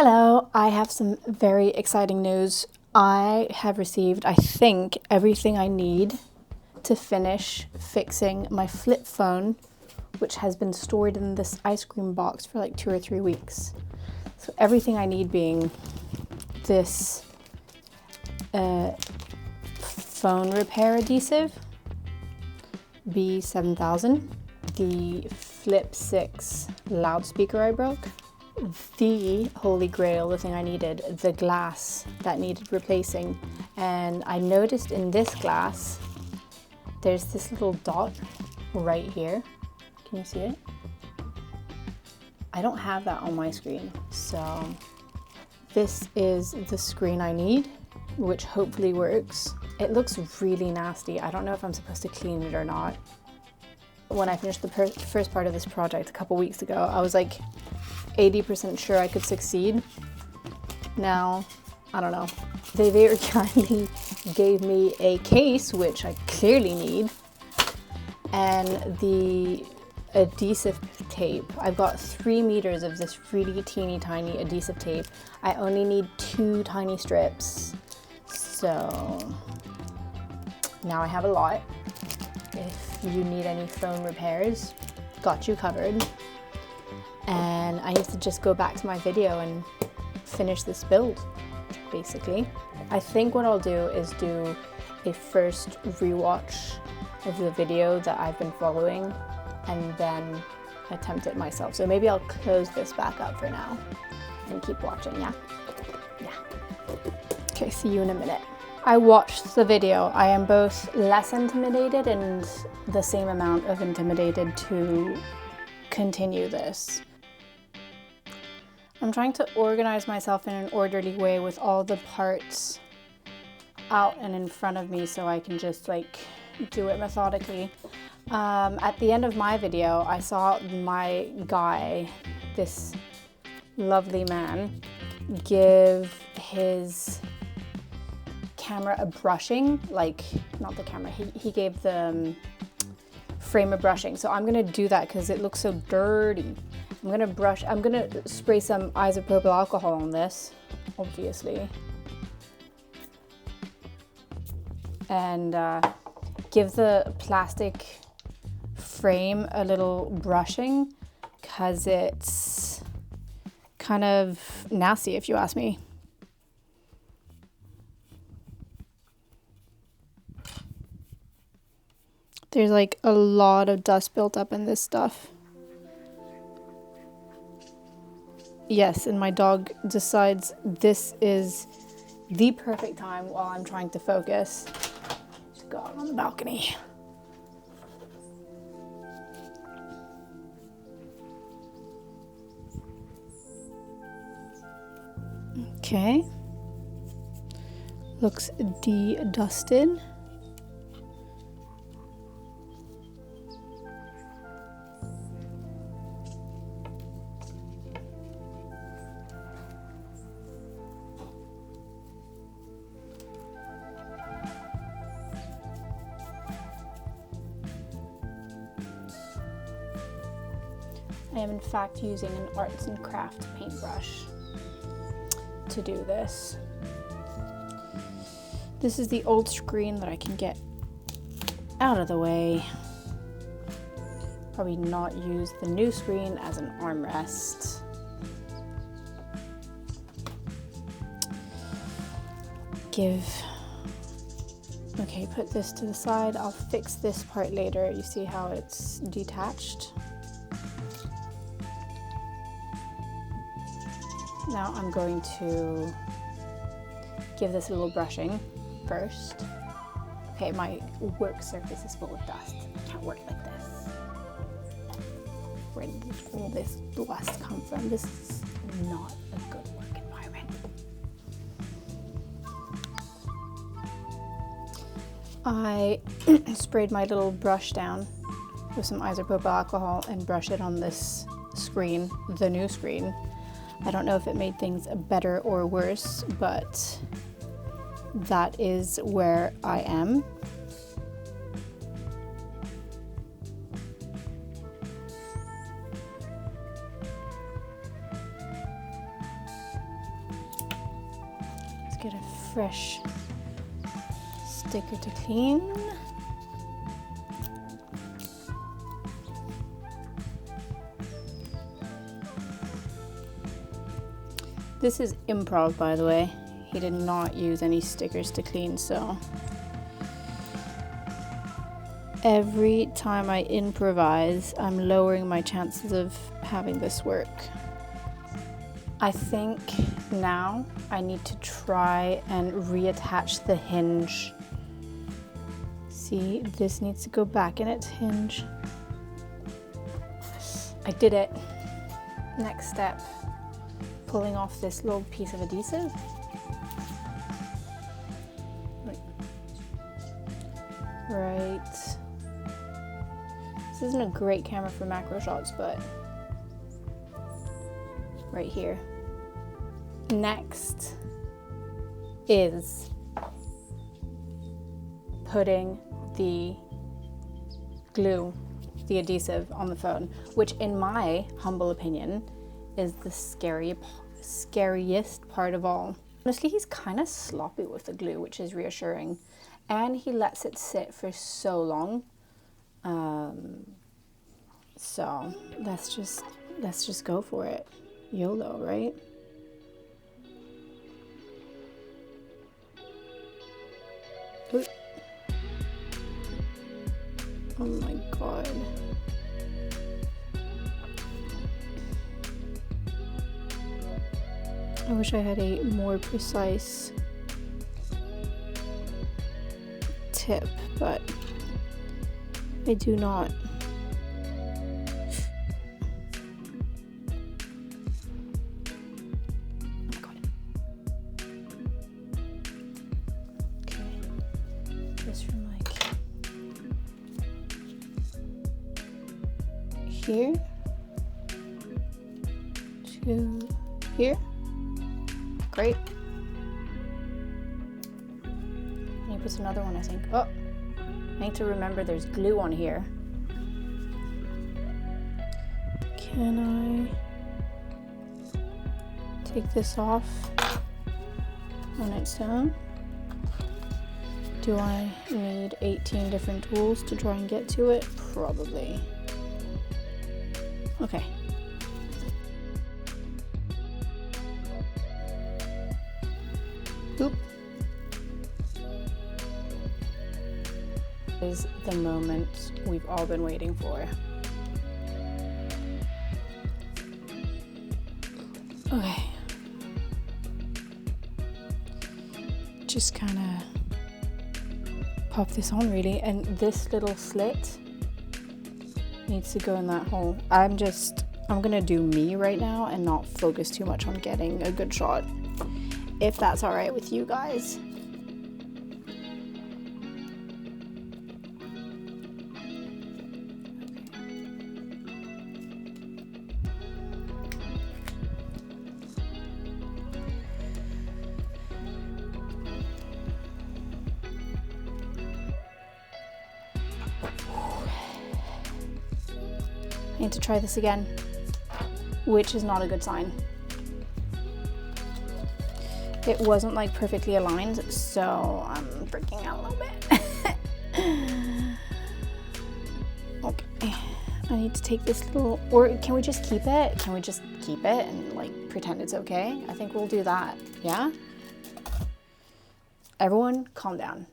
Hello, I have some very exciting news. I have received, I think, everything I need to finish fixing my flip phone, which has been stored in this ice cream box for like 2 or 3 weeks. So everything I need being this phone repair adhesive, B7000, the Flip 6 loudspeaker I broke, the holy grail, the thing I needed, the glass that needed replacing. And I noticed in this glass, there's this little dot right here. Can you see it? I don't have that on my screen. So this is the screen I need, which hopefully works. It looks really nasty. I don't know if I'm supposed to clean it or not. When I finished the first part of this project a couple weeks ago, I was like 80% sure I could succeed. Now, I don't know. They very kindly gave me a case, which I clearly need, and the adhesive tape. I've got 3 meters of this really teeny tiny adhesive tape. I only need 2 tiny strips. So now I have a lot. If you need any phone repairs, got you covered. And I need to just go back to my video and finish this build, basically. I think what I'll do is do a first rewatch of the video that I've been following and then attempt it myself. So maybe I'll close this back up for now and keep watching, yeah? Yeah. Okay, see you in a minute. I watched the video. I am both less intimidated and the same amount of intimidated to continue this. I'm trying to organize myself in an orderly way with all the parts out and in front of me so I can just like do it methodically. At the end of my video, I saw my guy, this lovely man, give his camera a brushing, like, not the camera, he gave the frame a brushing. So I'm gonna do that because it looks so dirty. I'm gonna spray some isopropyl alcohol on this, obviously. And give the plastic frame a little brushing because it's kind of nasty if you ask me. There's like a lot of dust built up in this stuff. Yes, and my dog decides this is the perfect time while I'm trying to focus to go out on the balcony. Okay. Looks de-dusted. I am in fact using an arts and crafts paintbrush to do this. This is the old screen that I can get out of the way. Probably not use the new screen as an armrest. Okay, put this to the side. I'll fix this part later. You see how it's detached? Now I'm going to give this a little brushing first. Okay, my work surface is full of dust. I can't work like this. Where did all this dust come from? This is not a good work environment. I sprayed my little brush down with some isopropyl alcohol and brushed it on this screen, the new screen. I don't know if it made things better or worse, but that is where I am. Let's get a fresh sticker to clean. This is improv, by the way. He did not use any stickers to clean, so every time I improvise, I'm lowering my chances of having this work. I think now I need to try and reattach the hinge. See, this needs to go back in its hinge. I did it. Next step, pulling off this little piece of adhesive. Right. This isn't a great camera for macro shots, but right here. Next is putting the glue, the adhesive on the phone, which in my humble opinion is the scariest part of all. Honestly, he's kind of sloppy with the glue, which is reassuring. And he lets it sit for so long. So let's just go for it. YOLO, right? Ooh. Oh my god. I wish I had a more precise tip, but I do not. Okay, just from like here to here. Great. He puts another one, I think. Oh, I need to remember there's glue on here. Can I take this off on its own? Do I need 18 different tools to try and get to it? Probably. Okay. Oop. Is the moment we've all been waiting for. Okay. Just kind of pop this on really, and this little slit needs to go in that hole. I'm gonna do me right now and not focus too much on getting a good shot, if that's all right with you guys. I need to try this again, which is not a good sign. It wasn't like perfectly aligned, so I'm freaking out a little bit. Okay, I need to take this little, or can we just keep it? Can we just keep it and like pretend it's okay? I think we'll do that, yeah? Everyone, calm down.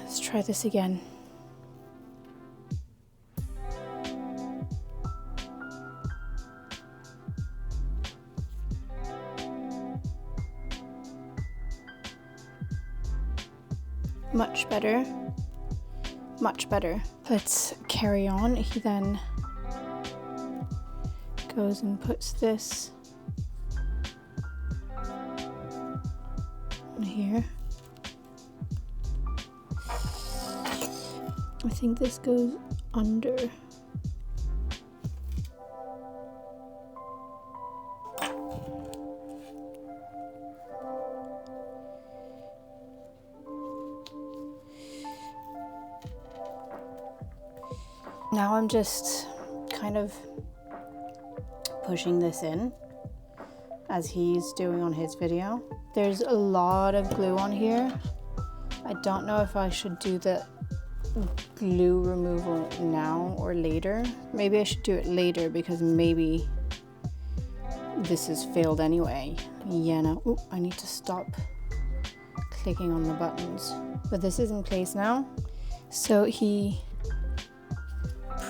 Let's try this again. Much better. Much better. Let's carry on. He then goes and puts this on here. I think this goes under. Now I'm just kind of pushing this in as he's doing on his video. There's a lot of glue on here. I don't know if I should do the glue removal now or later. Maybe I should do it later because maybe this has failed anyway. Yeah, no. Ooh, I need to stop clicking on the buttons. But this is in place now. So he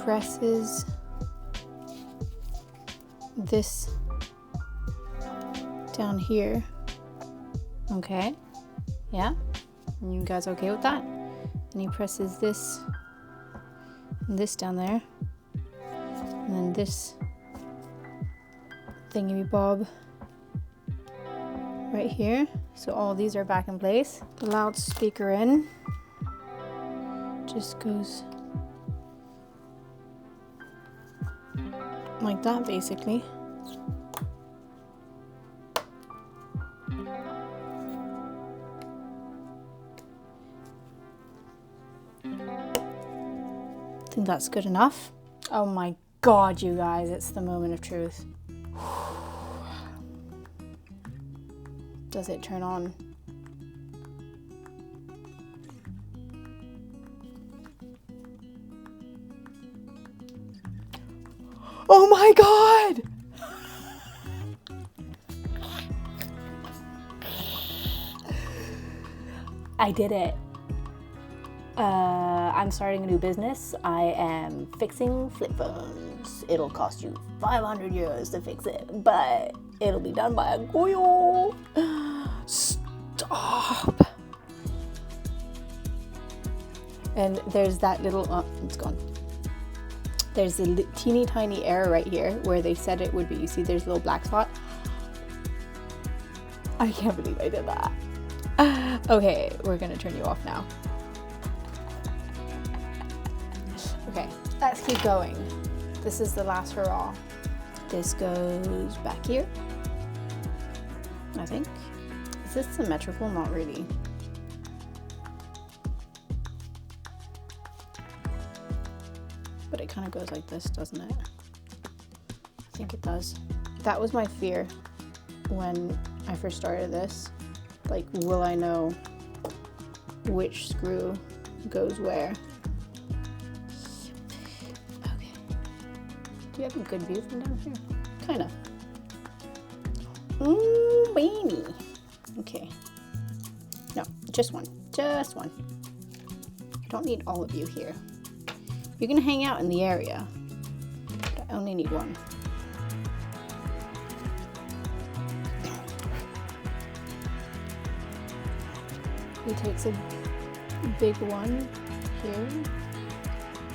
presses this down here. Okay. Yeah. You guys okay with that? And he presses this and this down there. And then this thingy bob right here. So all these are back in place. The loudspeaker in just goes like that basically. I think that's good enough. Oh my God, you guys, it's the moment of truth. Does it turn on? Oh my God! I did it. I'm starting a new business. I am fixing flip phones. It'll cost you 500 euros to fix it, but it'll be done by a goyo. Stop. And there's that little, oh, it's gone. There's a teeny tiny error right here where they said it would be. You see there's a little black spot. I can't believe I did that. Okay, we're gonna turn you off now. Okay, let's keep going. This is the last hurrah. This goes back here, I think. Is this symmetrical? Not really. But it kind of goes like this, doesn't it? I think it does. That was my fear when I first started this. Like, will I know which screw goes where? Okay. Do you have a good view from down here? Kind of. Ooh, baby. Okay. No, just one. Just one. I don't need all of you here. You can hang out in the area, but I only need one. He takes a big one here,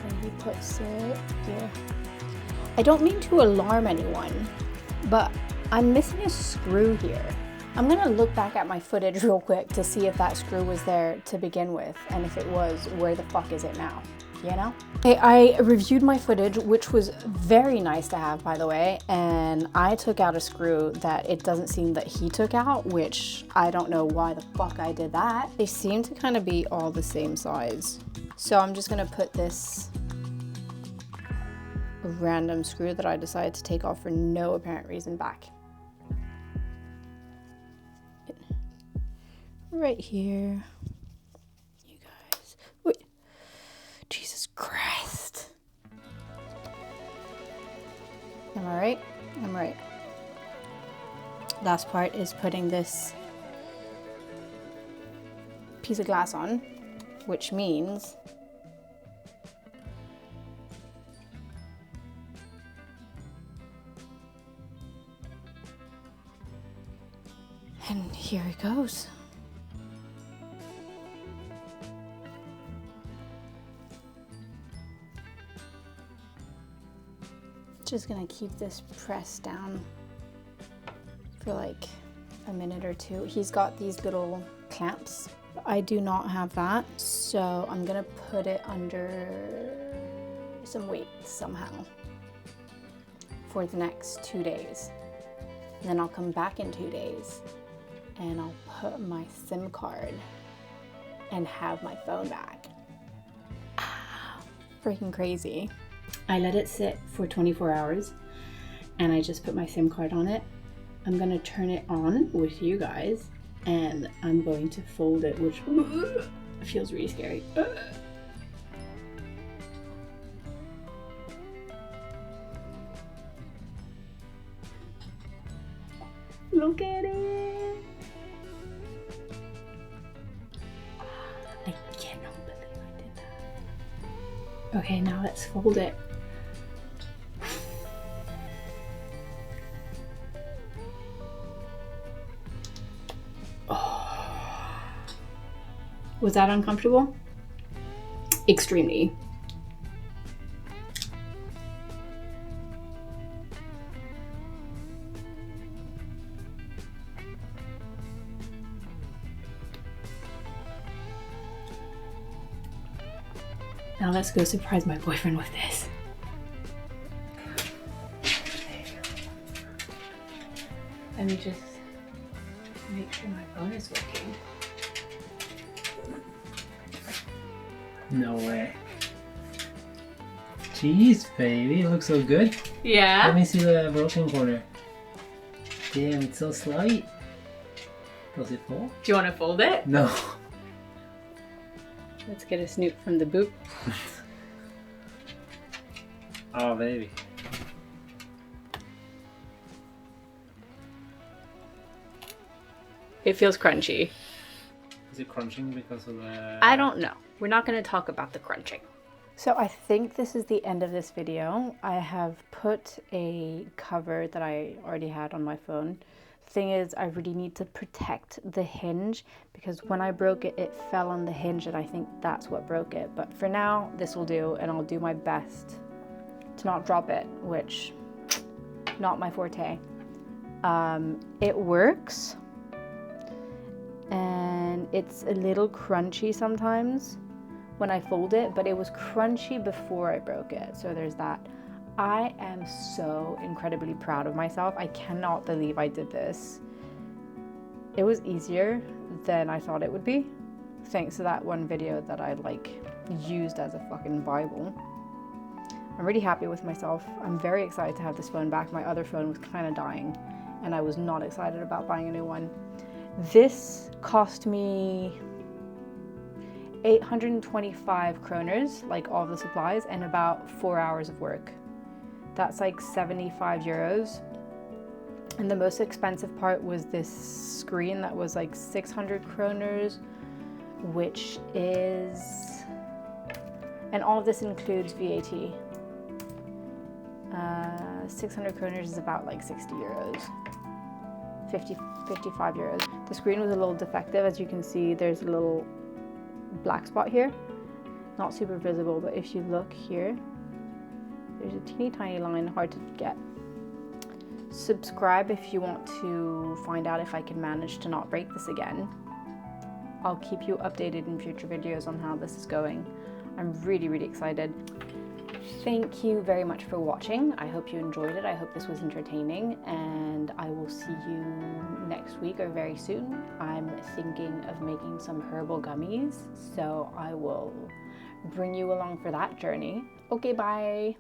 and he puts it here. I don't mean to alarm anyone, but I'm missing a screw here. I'm gonna look back at my footage real quick to see if that screw was there to begin with, and if it was, where the fuck is it now? You know? Okay, I reviewed my footage, which was very nice to have, by the way, and I took out a screw that it doesn't seem that he took out, which I don't know why the fuck I did that. They seem to kind of be all the same size. So I'm just gonna put this random screw that I decided to take off for no apparent reason back. Right here. You guys. Wait. Jesus Christ. Am I right? I'm right. Last part is putting this piece of glass on, which means and here it goes. Just gonna keep this pressed down for like a minute or two. He's got these little clamps. I do not have that, so I'm gonna put it under some weight somehow for the next 2 days. And then I'll come back in 2 days and I'll put my SIM card and have my phone back. Freaking crazy. I let it sit for 24 hours and I just put my SIM card on it. I'm gonna turn it on with you guys and I'm going to fold it, which feels really scary. Look at it! I cannot believe I did that. Okay, now let's fold it. Oh. Was that uncomfortable? Extremely. Now let's go surprise my boyfriend with this. Let me just make sure my phone is working. No way. Jeez, baby, it looks so good. Yeah? Let me see the broken corner. Damn, it's so slight. Does it fall? Do you want to fold it? No. Let's get a snoop from the boot. Oh, baby. It feels crunchy. Is it crunching because of the... I don't know. We're not going to talk about the crunching. So I think this is the end of this video. I have put a cover that I already had on my phone. Thing is, I really need to protect the hinge because when I broke it, it fell on the hinge and I think that's what broke it. But for now, this will do and I'll do my best to not drop it, which not my forte. It works and it's a little crunchy sometimes when I fold it, but it was crunchy before I broke it. So there's that. I am so incredibly proud of myself. I cannot believe I did this. It was easier than I thought it would be, thanks to that one video that I used as a fucking Bible. I'm really happy with myself. I'm very excited to have this phone back. My other phone was kind of dying and I was not excited about buying a new one. This cost me 825 kroners, like all the supplies, and about 4 hours of work. That's like 75 euros. And the most expensive part was this screen that was like 600 kroners, which is, and all of this includes VAT. 600 kroners is about like 60 euros, 55 euros. The screen was a little defective. As you can see, there's a little black spot here. Not super visible, but if you look here, there's a teeny tiny line, hard to get. Subscribe if you want to find out if I can manage to not break this again. I'll keep you updated in future videos on how this is going. I'm really, really excited. Thank you very much for watching. I hope you enjoyed it. I hope this was entertaining, and I will see you next week or very soon. I'm thinking of making some herbal gummies, so I will bring you along for that journey. Okay, bye.